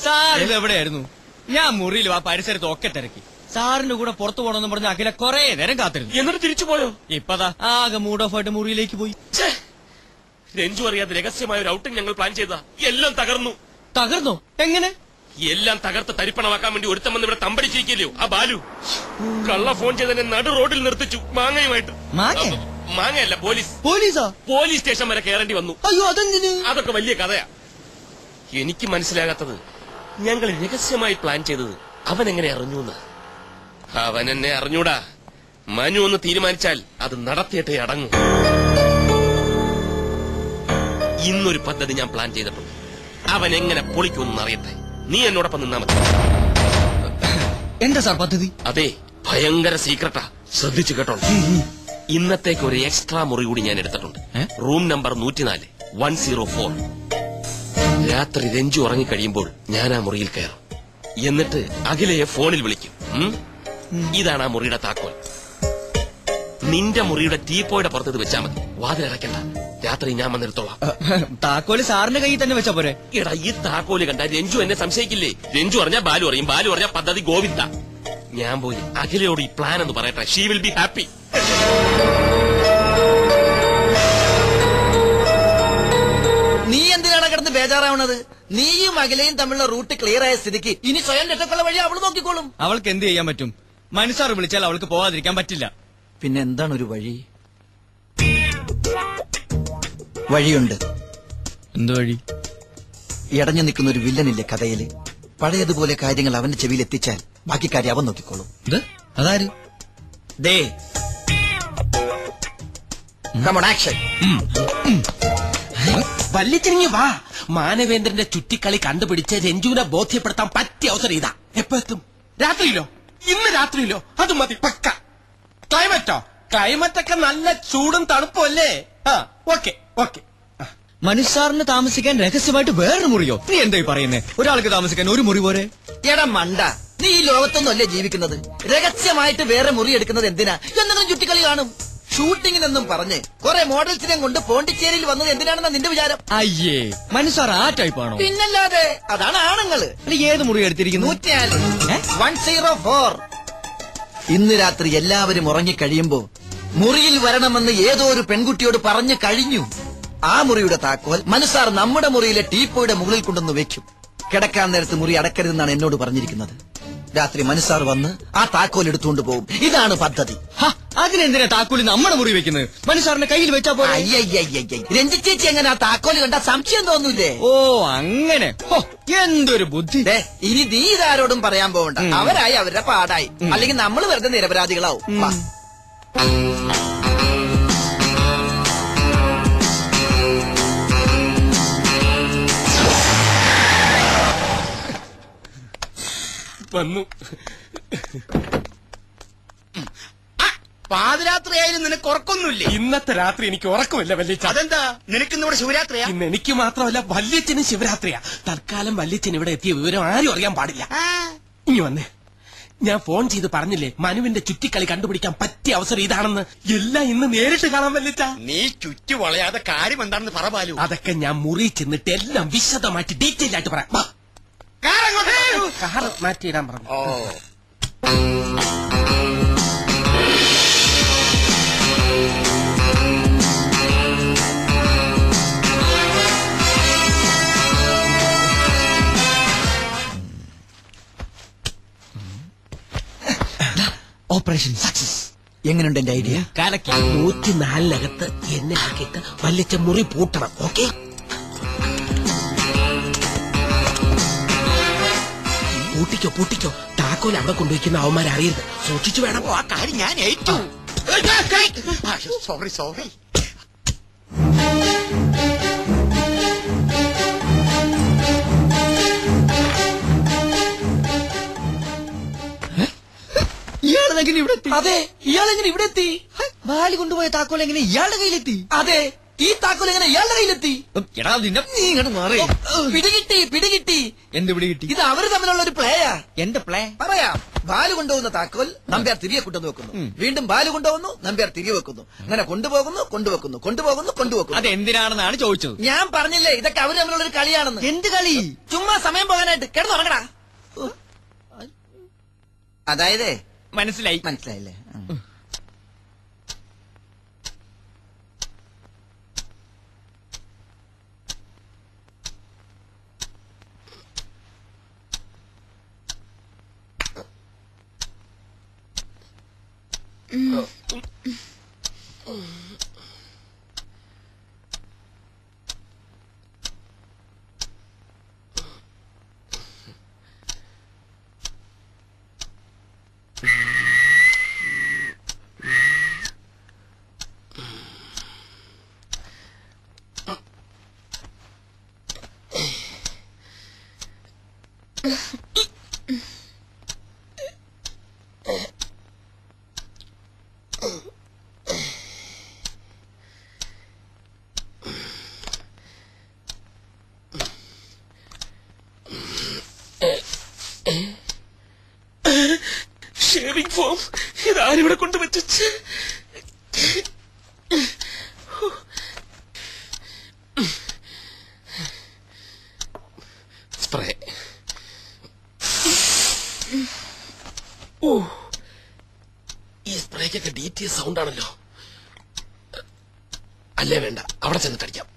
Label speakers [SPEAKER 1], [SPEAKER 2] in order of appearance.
[SPEAKER 1] Sir ഇത് എവിടെയായിരുന്നു? ഞാൻ മുറിയിലും ആ പരിസരത്ത് ഒക്കെ തിരക്കി. സാറിന്റെ കൂടെ പുറത്തു പോകണമെന്ന് പറഞ്ഞ അഖില കൊറേ നേരം കാത്തിരുന്നു.
[SPEAKER 2] എന്നിട്ട് തിരിച്ചു പോയോ?
[SPEAKER 1] ഇപ്പതാ ആകെ മൂഡ് ഓഫ് ആയിട്ട് മുറിയിലേക്ക് പോയി.
[SPEAKER 2] രഞ്ജു അറിയാതെ രഹസ്യമായ ഒരു ഔട്ടിംഗ് ഞങ്ങൾ പ്ലാൻ ചെയ്താ എല്ലാം തകർന്നു.
[SPEAKER 1] തകർന്നോ? എങ്ങനെ?
[SPEAKER 2] എല്ലാം തകർത്ത് തരിപ്പണമാക്കാൻ വേണ്ടി ഒരുത്തം വന്ന് ഇവിടെ തമ്പടിച്ചിരിക്കല്ലോ ആ ബാലു. കള്ള ഫോൺ ചെയ്തതിനെ നടു റോഡിൽ നിർത്തിച്ചു മാങ്ങയുമായിട്ട്. മാങ്ങയല്ല, പോലീസാ. പോലീസ് സ്റ്റേഷൻ വരെ കയറേണ്ടി വന്നു.
[SPEAKER 1] അയ്യോ, അതെന്തിന്?
[SPEAKER 2] അതൊക്കെ വലിയ കഥയാ. എനിക്ക് മനസ്സിലാകാത്തത് ഞങ്ങൾ രഹസ്യമായി പ്ലാൻ ചെയ്തത് അവൻ എങ്ങനെ അറിഞ്ഞൂന്ന്. അവൻ എന്നെ അറിഞ്ഞൂടാ. മനു ഒന്ന് തീരുമാനിച്ചാൽ അത് നടത്തിയിട്ടേ അടങ്ങും. ഇന്നൊരു പദ്ധതി ഞാൻ പ്ലാൻ ചെയ്തിട്ടുണ്ട്. അവൻ എങ്ങനെ പൊളിക്കുമെന്ന് അറിയട്ടെ. നീ എന്നോടൊപ്പം നിന്നാ മതി.
[SPEAKER 1] എന്താ സാർ പദ്ധതി?
[SPEAKER 2] അതെ, ഭയങ്കര സീക്രട്ടാ. ശ്രദ്ധിച്ചു കേട്ടോളൂ. ഇന്നത്തേക്ക് ഒരു എക്സ്ട്രാ മുറി കൂടി ഞാൻ എടുത്തിട്ടുണ്ട്. Room number 104 104. രാത്രി രഞ്ജു ഉറങ്ങിക്കഴിയുമ്പോൾ ഞാൻ ആ മുറിയിൽ കയറും. എന്നിട്ട് അഖിലയെ ഫോണിൽ വിളിക്കും. ഇതാണ് ആ മുറിയുടെ താക്കോൽ. നിന്റെ മുറിയുടെ ടീപ്പോയുടെ പുറത്ത് ഇത് വെച്ചാൽ മതി. വാതിലടയ്ക്കണ്ട. രാത്രി ഞാൻ വന്നെടുത്തോളാം.
[SPEAKER 1] താക്കോല് സാറിന്റെ കയ്യിൽ തന്നെ വെച്ചാ പോരെ?
[SPEAKER 2] എടാ, ഈ താക്കോല് കണ്ട രഞ്ജു എന്നെ സംശയിക്കില്ലേ? രഞ്ജു പറഞ്ഞാൽ ബാലു അറിയും, ബാലു പറഞ്ഞാൽ പദ്ധതി ഗോവിന്ദ. ഞാൻ പോയി അഖിലയോട് ഈ പ്ലാൻ എന്ന് പറയട്ടെ. She will be happy.
[SPEAKER 3] നീ എന്തിനാണ് കിടന്ന് ബേജാറാവണത്? നീയും അഖിലയും തമ്മിലുള്ള റൂട്ട് ക്ലിയർ ആയ സ്ഥിതിക്ക് ഇനി സ്വയം രക്ഷക്കുള്ള വഴി അവള് നോക്കിക്കോളും.
[SPEAKER 1] അവൾക്ക് എന്ത് ചെയ്യാൻ പറ്റും? മനുസാർ വിളിച്ചാൽ അവൾക്ക് പോവാതിരിക്കാൻ പറ്റില്ല.
[SPEAKER 3] പിന്നെ എന്താണ് ഒരു വഴി? വഴിയുണ്ട്.
[SPEAKER 1] എന്ത് വഴി?
[SPEAKER 3] ഇടഞ്ഞു നിൽക്കുന്ന ഒരു വില്ലനില്ലേ കഥയില്? പഴയതുപോലെ കാര്യങ്ങൾ അവന്റെ ചെവിയിൽ എത്തിച്ചാൽ ബാക്കി കാര്യം അവൻ നോക്കിക്കോളും.
[SPEAKER 1] അതാര്?
[SPEAKER 3] ദേ ആക്ഷൻ.
[SPEAKER 2] വല്ലിച്ചിരിങ്ങി വാ. മാനവേന്ദ്രന്റെ ചുറ്റിക്കളി കണ്ടുപിടിച്ച് രഞ്ജുവിനെ ബോധ്യപ്പെടുത്താൻ പറ്റിയ അവസരം ഇതാ. എപ്പോ എത്തും? രാത്രിയിലോ? ഇന്ന് രാത്രിയിലോ? അത് മതി, പക്ക. ക്ലൈമറ്റോ? ക്ലൈമറ്റൊക്കെ നല്ല ചൂടും തണുപ്പും അല്ലേ? Okay okay.
[SPEAKER 1] മനുസാറിന് താമസിക്കാൻ രഹസ്യമായിട്ട് വേറൊരു മുറിയോ? നീ എന്തായി പറയുന്നേ? ഒരാൾക്ക് താമസിക്കാൻ ഒരു മുറി പോരെ?
[SPEAKER 3] എടാ മണ്ട, നീ ഈ ലോകത്തൊന്നും അല്ലേ ജീവിക്കുന്നത്? രഹസ്യമായിട്ട് വേറെ മുറി എടുക്കുന്നത് എന്തിനാ? എന്തെങ്കിലും ചുറ്റിക്കളി കാണും. ഷൂട്ടിങ്ങിനെന്നും പറഞ്ഞ് കുറെ മോഡൽസിനെ കൊണ്ട് പോണ്ടിച്ചേരിയിൽ വന്നത് എന്തിനാണെന്നാ നിന്റെ വിചാരം?
[SPEAKER 1] അയ്യേ, മനുസാർ ആ ടൈപ്പാണോ?
[SPEAKER 3] പിന്നല്ലാതെ. അതാണ് ആണുങ്ങള്.
[SPEAKER 1] ഏത് മുറി എടുത്തിരിക്കുന്നു?
[SPEAKER 3] 104. ഇന്ന് രാത്രി എല്ലാവരും ഉറങ്ങിക്കഴിയുമ്പോ മുറിയിൽ വരണമെന്ന് ഏതോ ഒരു പെൺകുട്ടിയോട് പറഞ്ഞു കഴിഞ്ഞു. ആ മുറിയുടെ താക്കോൽ മനുസാർ നമ്മുടെ മുറിയിലെ ടീപ്പോയുടെ മുകളിൽ കൊണ്ടുവന്ന് വെക്കും. കിടക്കാൻ നേരത്ത് മുറി അടക്കരുതെന്നാണ് എന്നോട് പറഞ്ഞിരിക്കുന്നത്. രാത്രി മനുസാർ വന്ന് ആ താക്കോൽ എടുത്തുകൊണ്ട് പോകും. ഇതാണ് പദ്ധതി.
[SPEAKER 1] അതിനെന്തിനാ താക്കോല് നമ്മുടെ മുറി വെക്കുന്നത്? മനുസാറിന്റെ കയ്യിൽ വെച്ചാ പോലെ.
[SPEAKER 3] രഞ്ജിച്ചേച്ചി എങ്ങനെ ആ താക്കോല് കണ്ട സംശയം തോന്നൂലേ?
[SPEAKER 1] ഓ അങ്ങനെ. എന്തൊരു ബുദ്ധി.
[SPEAKER 3] ഇനി നീ ഇതാരോടും പറയാൻ പോകണ്ട. അവരായി അവരുടെ പാടായി. അല്ലെങ്കിൽ നമ്മൾ വെറുതെ നിരപരാധികളാവും.
[SPEAKER 2] വന്നു.
[SPEAKER 4] പാതിരാത്രിയായാലും നിനക്ക് ഉറക്കൊന്നുമില്ലേ?
[SPEAKER 2] ഇന്നത്തെ രാത്രി എനിക്ക് ഉറക്കമില്ല വല്യച്ഛ.
[SPEAKER 4] അതെന്താ? നിനക്കിന്ന് ഇവിടെ ശിവരാത്രിയാ?
[SPEAKER 2] ഇന്ന് എനിക്ക് മാത്രമല്ല വല്യച്ഛനും ശിവരാത്രിയാ. തൽക്കാലം വല്യച്ഛൻ ഇവിടെ എത്തിയ വിവരം ആരും അറിയാൻ പാടില്ല. ഇനി വന്നേ. ഞാൻ ഫോൺ ചെയ്ത് പറഞ്ഞില്ലേ മനുവിന്റെ ചുറ്റിക്കളി കണ്ടുപിടിക്കാൻ പറ്റിയ അവസരം ഇതാണെന്ന്. എല്ലാം ഇന്ന് നേരിട്ട് കാണാൻ വല്യച്ഛ.
[SPEAKER 4] നീ ചുറ്റി വളയാതെ കാര്യം എന്താണെന്ന് പറ ബാലു.
[SPEAKER 2] അതൊക്കെ ഞാൻ മുറി ചെന്നിട്ട് എല്ലാം വിശദമായിട്ട് ഡീറ്റെയിൽ ആയിട്ട് പറയാം. കാർ മാറ്റിയിടാൻ പറഞ്ഞു.
[SPEAKER 1] Operation success.
[SPEAKER 3] എങ്ങനെയുണ്ട് എന്റെ ഐഡിയ?
[SPEAKER 2] 104-നകത്ത് എന്നെ ആക്കിയിട്ട് വല്യച്ഛ മുറി പൂട്ടണം. ഓക്കെ? പൂട്ടിക്കോ. താക്കോൽ അവിടെ കൊണ്ടുവയ്ക്കുന്ന അവന്മാരെ അറിയരുത്. സൂക്ഷിച്ചു വേണം.
[SPEAKER 4] ആ കാര്യം ഞാൻ ഏറ്റു. സോറി.
[SPEAKER 1] ഇയാളെങ്ങനെ ഇവിടെ എത്തി?
[SPEAKER 3] അതെ, ഇയാളെങ്ങനെ ഇവിടെ എത്തി?
[SPEAKER 1] ബാലി കൊണ്ടുപോയ താക്കോൽ എങ്ങനെ ഇയാളുടെ കയ്യിലെത്തി?
[SPEAKER 3] അതെ, ഈ താക്കോൽ എങ്ങനെ ഇയാളുടെ കയ്യിലെത്തി?
[SPEAKER 1] എടാ നിന്നെ നീ ഇങ്ങോട്ട് മാറി.
[SPEAKER 3] പിടികിട്ടി.
[SPEAKER 1] എന്ത് പിടികിട്ടി?
[SPEAKER 3] ഇത് അവര് തമ്മിലുള്ള ഒരു പ്ലേയാ.
[SPEAKER 1] എന്റെ പ്ലേ
[SPEAKER 3] പറയാം. ബാലു കൊണ്ടുപോകുന്ന താക്കോൽ നമ്പ്യാർ തിരികെ കൊണ്ടുവന്ന് വെക്കുന്നു. വീണ്ടും ബാലു കൊണ്ടുപോകുന്നു, നമ്പ്യാർ തിരികെ വെക്കുന്നു. അങ്ങനെ കൊണ്ടുപോകുന്നു, കൊണ്ടുവെക്കുന്നു.
[SPEAKER 1] അത് എന്തിനാണെന്നാണ് ചോദിച്ചത്.
[SPEAKER 3] ഞാൻ പറഞ്ഞില്ലേ ഇതൊക്കെ അവര് തമ്മിലുള്ളൊരു കളിയാണെന്ന്.
[SPEAKER 1] എന്ത് കളി?
[SPEAKER 3] ചുമ്മാ സമയം പോകാനായിട്ട് കിടന്നുറങ്ങടാ. അതായത് മനസ്സിലായില്ലേ?
[SPEAKER 2] ഷേവിംഗ് ഫോം ഇതാരിവിടെ കൊണ്ടുവച്ചു. സ്പ്രേ. ഈ സ്പ്രേക്കൊക്കെ DTS സൗണ്ട് ആണല്ലോ. അല്ലേ വേണ്ട, അവിടെ ചെന്നിട്ടടിക്കാം.